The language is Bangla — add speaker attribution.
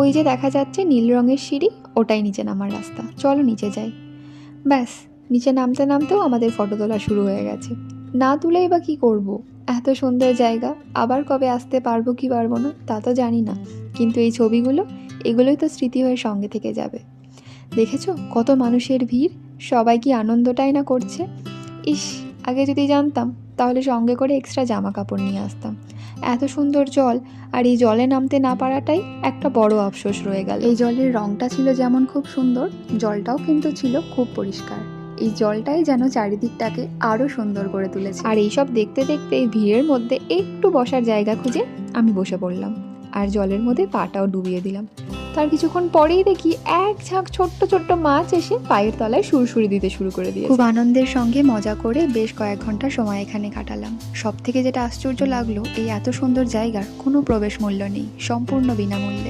Speaker 1: ওই যে দেখা যাচ্ছে নীল রঙের সিঁড়ি, ওটাই নিচে নামার রাস্তা। চলো নিচে যাই। ব্যাস, নিচে নামতে নামতেও আমাদের ফটো তোলা শুরু হয়ে গেছে। না তুলেই বা কী করব? এত সুন্দর জায়গা, আবার কবে আসতে পারবো কি পারবো না তা তো জানি না, কিন্তু এই ছবিগুলো, এগুলোই তো স্মৃতি হয়ে সঙ্গে থেকে যাবে। দেখেছো কত মানুষের ভিড়, সবাই কি আনন্দটাই না করছে। ইস, আগে যদি জানতাম তাহলে সঙ্গে করে এক্সট্রা জামা কাপড় নিয়ে আসতাম। এত সুন্দর জল, আর এই জলে নামতে না পারাটাই একটা বড় আফসোস রয়ে গেল। এই জলের রংটা ছিল যেমন খুব সুন্দর, জলটাও কিন্তু ছিল খুব পরিষ্কার। এই জলটাই যেন চারিদিকটাকে আরও সুন্দর করে তুলেছে। আর এইসব দেখতে দেখতে এই ভিড়ের মধ্যে একটু বসার জায়গা খুঁজে আমি বসে পড়লাম, আর জলের মধ্যে পাটাও ডুবিয়ে দিলাম। তার কিছুক্ষণ পরেই দেখি এক ঝাঁক ছোট্ট ছোট্ট মাছ এসে পায়ের তলায় সুরসুরি দিতে শুরু করে দিয়েছে। খুব আনন্দের সঙ্গে মজা করে বেশ কয়েক ঘন্টা সময় এখানে কাটালাম। সব থেকে যেটা আশ্চর্য লাগলো, এই এত সুন্দর জায়গার কোনো প্রবেশ মূল্য নেই, সম্পূর্ণ বিনামূল্যে।